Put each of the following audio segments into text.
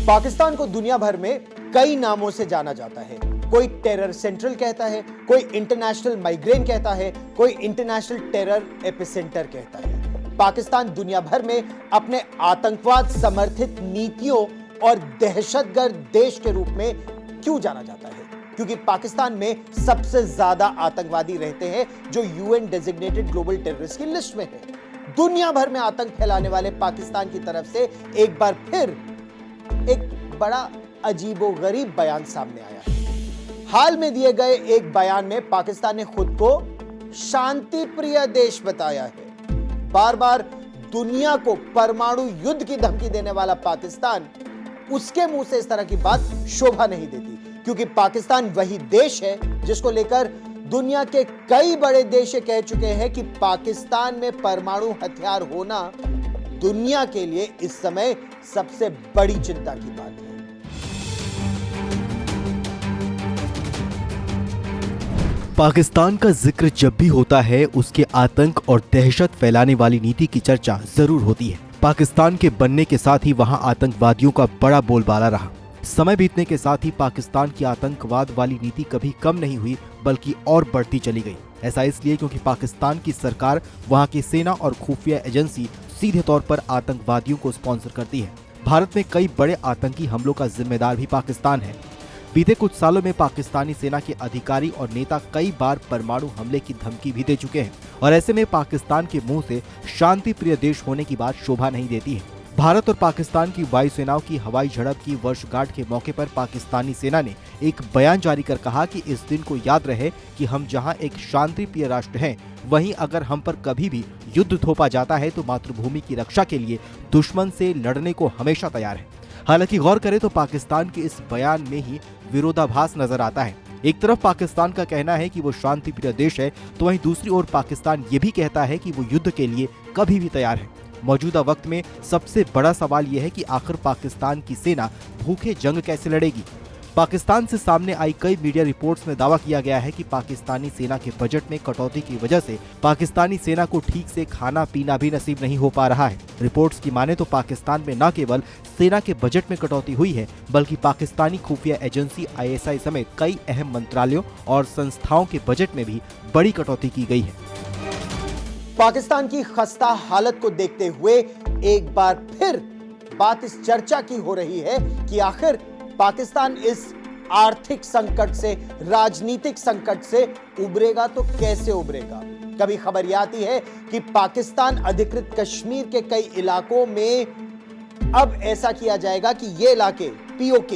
पाकिस्तान को दुनिया भर में कई नामों से जाना जाता है। कोई टेरर सेंट्रल कहता है, कोई इंटरनेशनल माइग्रेन कहता है, कोई इंटरनेशनल टेरर एपिसेंटर कहता है। पाकिस्तान दुनिया भर में अपने आतंकवाद समर्थित नीतियों और दहशतगर्द देश के रूप में क्यों जाना जाता है? क्योंकि पाकिस्तान में सबसे ज्यादा आतंकवादी रहते हैं जो यूएन डेजिग्नेटेड ग्लोबल टेररिस्ट की लिस्ट में है। दुनिया भर में आतंक फैलाने वाले पाकिस्तान की तरफ से एक बार फिर एक बड़ा अजीबोगरीब बयान सामने आया है। हाल में दिए गए एक बयान में पाकिस्तान ने खुद को शांति प्रिय देश बताया है। बार बार दुनिया को परमाणु युद्ध की धमकी देने वाला पाकिस्तान, उसके मुंह से इस तरह की बात शोभा नहीं देती, क्योंकि पाकिस्तान वही देश है जिसको लेकर दुनिया के कई बड़े देश कह चुके हैं कि पाकिस्तान में परमाणु हथियार होना दुनिया के लिए इस समय सबसे बड़ी चिंता की बात है। पाकिस्तान का जिक्र जब भी होता है उसके आतंक और दहशत फैलाने वाली नीति की चर्चा जरूर होती है। पाकिस्तान के बनने के साथ ही वहां आतंकवादियों का बड़ा बोलबाला रहा। समय बीतने के साथ ही पाकिस्तान की आतंकवाद वाली नीति कभी कम नहीं हुई, बल्कि और बढ़ती चली गई। ऐसा इसलिए क्योंकि पाकिस्तान की सरकार, वहां की सेना और खुफिया एजेंसी सीधे तौर पर आतंकवादियों को स्पॉन्सर करती है। भारत में कई बड़े आतंकी हमलों का जिम्मेदार भी पाकिस्तान है। बीते कुछ सालों में पाकिस्तानी सेना के अधिकारी और नेता कई बार परमाणु हमले की धमकी भी दे चुके हैं, और ऐसे में पाकिस्तान के मुंह से शांति प्रिय देश होने की बात शोभा नहीं देती है। भारत और पाकिस्तान की वायुसेनाओं की हवाई झड़प की वर्षगांठ के मौके पर पाकिस्तानी सेना ने एक बयान जारी कर कहा कि इस दिन को याद रहे कि हम जहां एक शांति प्रिय राष्ट्र हैं, वहीं अगर हम पर कभी भी युद्ध थोपा जाता है तो मातृभूमि की रक्षा के लिए दुश्मन से लड़ने को हमेशा तैयार है। हालांकि गौर करें तो पाकिस्तान के इस बयान में ही विरोधाभास नजर आता है। एक तरफ पाकिस्तान का कहना है कि वो शांति प्रिय देश है, तो वहीं दूसरी ओर पाकिस्तान ये भी कहता है कि वो युद्ध के लिए कभी भी तैयार है। मौजूदा वक्त में सबसे बड़ा सवाल यह है कि आखिर पाकिस्तान की सेना भूखे जंग कैसे लड़ेगी। पाकिस्तान से सामने आई कई मीडिया रिपोर्ट्स में दावा किया गया है कि पाकिस्तानी सेना के बजट में कटौती की वजह से पाकिस्तानी सेना को ठीक से खाना पीना भी नसीब नहीं हो पा रहा है। रिपोर्ट्स की माने तो पाकिस्तान में न केवल सेना के बजट में कटौती हुई है, बल्कि पाकिस्तानी खुफिया एजेंसी ISI समेत कई अहम मंत्रालयों और संस्थाओं के बजट में भी बड़ी कटौती की गई है। पाकिस्तान की खस्ता हालत को देखते हुए एक बार फिर बात इस चर्चा की हो रही है कि आखिर पाकिस्तान इस आर्थिक संकट से, राजनीतिक संकट से उबरेगा तो कैसे उबरेगा। कभी खबर यह आती है कि पाकिस्तान अधिकृत कश्मीर के कई इलाकों में अब ऐसा किया जाएगा कि ये इलाके POK,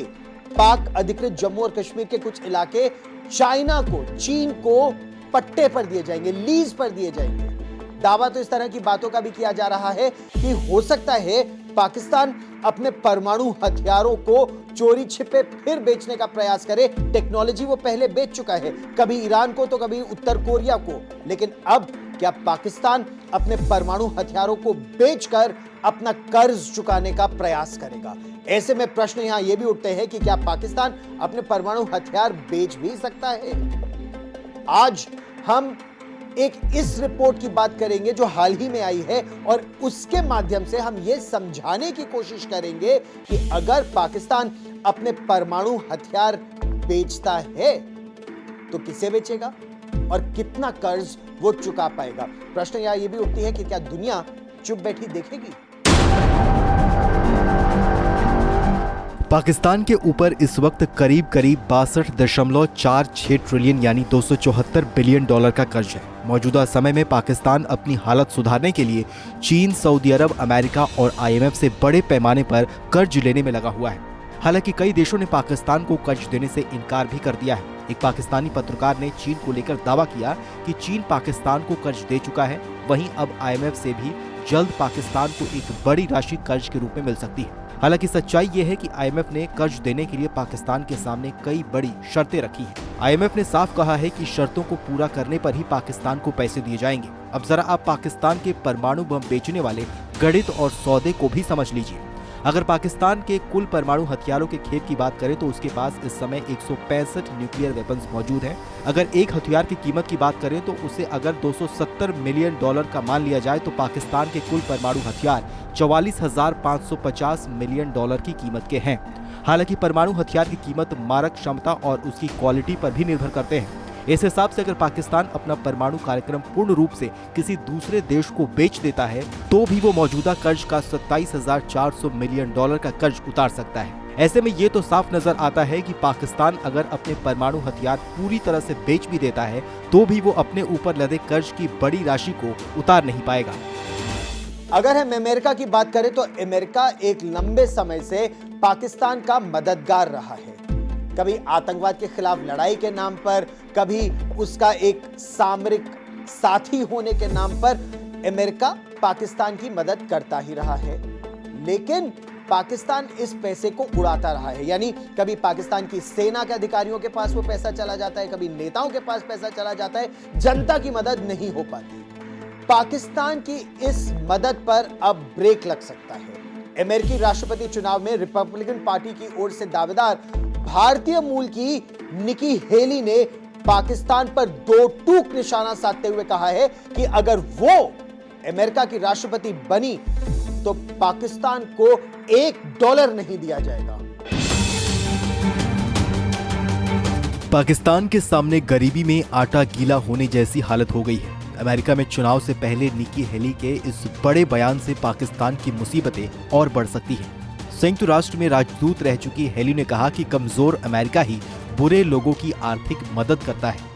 पाक अधिकृत जम्मू और कश्मीर के कुछ इलाके चाइना को, चीन को पट्टे पर दिए जाएंगे, लीज पर दिए जाएंगे। दावा तो इस तरह की बातों का भी किया जा रहा है कि हो सकता है पाकिस्तान अपने परमाणु हथियारों को चोरी छिपे फिर बेचने का प्रयास करे। टेक्नोलॉजी वो पहले बेच चुका है, कभी ईरान को तो कभी उत्तर कोरिया को, लेकिन अब क्या पाकिस्तान अपने परमाणु हथियारों को बेचकर अपना कर्ज चुकाने का प्रयास करेगा? ऐसे में प्रश्न यहां यह भी उठते हैं कि क्या पाकिस्तान अपने परमाणु हथियार बेच भी सकता है? आज हम एक इस रिपोर्ट की बात करेंगे जो हाल ही में आई है, और उसके माध्यम से हम यह समझाने की कोशिश करेंगे कि अगर पाकिस्तान अपने परमाणु हथियार बेचता है तो किसे बेचेगा और कितना कर्ज वो चुका पाएगा। प्रश्न यहां यह भी उठती है कि क्या दुनिया चुप बैठी देखेगी? पाकिस्तान के ऊपर इस वक्त करीब 62.46 ट्रिलियन यानी $274 बिलियन का कर्ज है। मौजूदा समय में पाकिस्तान अपनी हालत सुधारने के लिए चीन, सऊदी अरब, अमेरिका और IMF से बड़े पैमाने पर कर्ज लेने में लगा हुआ है। हालांकि कई देशों ने पाकिस्तान को कर्ज देने से इनकार भी कर दिया है। एक पाकिस्तानी पत्रकार ने चीन को लेकर दावा किया कि चीन पाकिस्तान को कर्ज दे चुका है, वहीं अब IMF से भी जल्द पाकिस्तान को एक बड़ी राशि कर्ज के रूप में मिल सकती है। हालांकि सच्चाई ये है कि IMF ने कर्ज देने के लिए पाकिस्तान के सामने कई बड़ी शर्तें रखी हैं। IMF ने साफ कहा है कि शर्तों को पूरा करने पर ही पाकिस्तान को पैसे दिए जाएंगे। अब जरा आप पाकिस्तान के परमाणु बम बेचने वाले गणित और सौदे को भी समझ लीजिए। अगर पाकिस्तान के कुल परमाणु हथियारों के खेप की बात करें तो उसके पास इस समय 165 न्यूक्लियर वेपन्स मौजूद हैं। अगर एक हथियार की कीमत की बात करें तो उसे अगर $270 मिलियन का मान लिया जाए तो पाकिस्तान के कुल परमाणु हथियार 44,550 मिलियन डॉलर की कीमत के हैं। हालांकि परमाणु हथियार की कीमत मारक क्षमता और उसकी क्वालिटी पर भी निर्भर करते हैं। इस हिसाब से अगर पाकिस्तान अपना परमाणु कार्यक्रम पूर्ण रूप से किसी दूसरे देश को बेच देता है तो भी वो मौजूदा कर्ज का 27,400 मिलियन डॉलर का कर्ज उतार सकता है। ऐसे में ये तो साफ नजर आता है कि पाकिस्तान अगर अपने परमाणु हथियार पूरी तरह से बेच भी देता है तो भी वो अपने ऊपर लदे कर्ज की बड़ी राशि को उतार नहीं पाएगा। अगर हम अमेरिका की बात करें तो अमेरिका एक लंबे समय से पाकिस्तान का मददगार रहा है। कभी आतंकवाद के खिलाफ लड़ाई के नाम पर, कभी उसका एक सामरिक साथी होने के नाम पर अमेरिका पाकिस्तान की मदद करता ही रहा है। लेकिन पाकिस्तान इस पैसे को उड़ाता रहा है, यानी कभी पाकिस्तान की सेना के अधिकारियों के पास वो पैसा चला जाता है, कभी नेताओं के पास पैसा चला जाता है, जनता की मदद नहीं हो पाती। पाकिस्तान की इस मदद पर अब ब्रेक लग सकता है। अमेरिकी राष्ट्रपति चुनाव में रिपब्लिकन पार्टी की ओर से दावेदार भारतीय मूल की निकी हेली ने पाकिस्तान पर दो टूक निशाना साधते हुए कहा है कि अगर वो अमेरिका की राष्ट्रपति बनी तो पाकिस्तान को $1 नहीं दिया जाएगा। पाकिस्तान के सामने गरीबी में आटा गीला होने जैसी हालत हो गई है। अमेरिका में चुनाव से पहले निकी हेली के इस बड़े बयान से पाकिस्तान की मुसीबतें और बढ़ सकती हैं। संयुक्त राष्ट्र में राजदूत रह चुकी हेली ने कहा कि कमजोर अमेरिका ही बुरे लोगों की आर्थिक मदद करता है।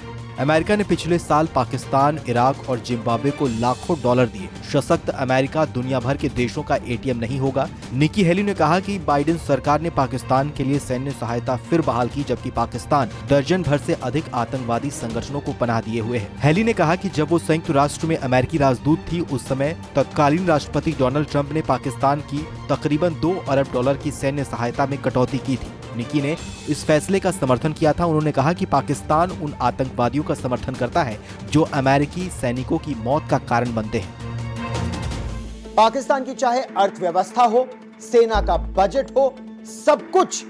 अमेरिका ने पिछले साल पाकिस्तान, इराक और जिम्बाब्वे को लाखों डॉलर दिए। सशक्त अमेरिका दुनिया भर के देशों का एटीएम नहीं होगा। निकी हेली ने कहा कि बाइडेन सरकार ने पाकिस्तान के लिए सैन्य सहायता फिर बहाल की, जबकि पाकिस्तान दर्जन भर से अधिक आतंकवादी संगठनों को पनाह दिए हुए है। हेली ने कहा कि जब वो संयुक्त राष्ट्र में अमेरिकी राजदूत थी उस समय तत्कालीन राष्ट्रपति डोनाल्ड ट्रंप ने पाकिस्तान की तकरीबन $2 अरब की सैन्य सहायता में कटौती की थी। निकी ने इस फैसले का समर्थन किया था। उन्होंने कहा कि पाकिस्तान उन आतंकवादियों का समर्थन करता है जो अमेरिकी सैनिकों की मौत का कारण बनते हैं। पाकिस्तान की चाहे अर्थव्यवस्था हो, सेना का बजट हो, सब कुछ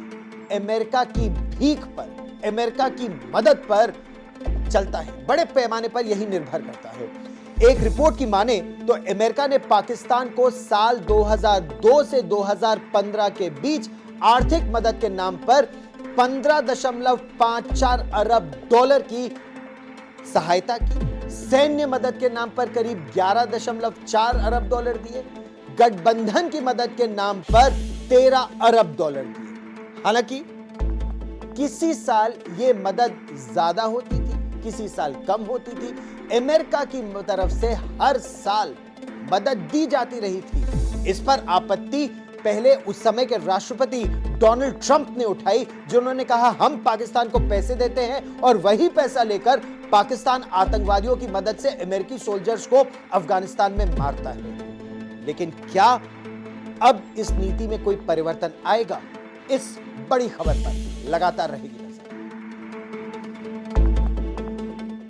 अमेरिका की भीख पर, अमेरिका की मदद पर चलता है। बड़े पैमाने पर यही निर्भर करता है। एक रिपोर्ट की माने तो अमेरिका ने पाकिस्तान को साल 2002 से 2015 के बीच आर्थिक मदद के नाम पर $15.54 अरब की सहायता की। सैन्य मदद के नाम पर करीब $11.4 अरब दिए। गठबंधन की मदद के नाम पर $13 अरब दिए। हालांकि किसी साल यह मदद ज्यादा होती थी, किसी साल कम होती थी। अमेरिका की तरफ से हर साल मदद दी जाती रही थी। इस पर आपत्ति पहले उस समय के राष्ट्रपति डोनाल्ड ट्रंप ने उठाई, जिन्होंने कहा हम पाकिस्तान को पैसे देते हैं और वही पैसा लेकर पाकिस्तान आतंकवादियों की मदद से अमेरिकी सोल्जर्स को अफगानिस्तान में मारता है। लेकिन क्या अब इस नीति में कोई परिवर्तन आएगा? इस बड़ी खबर पर लगातार रहेगी।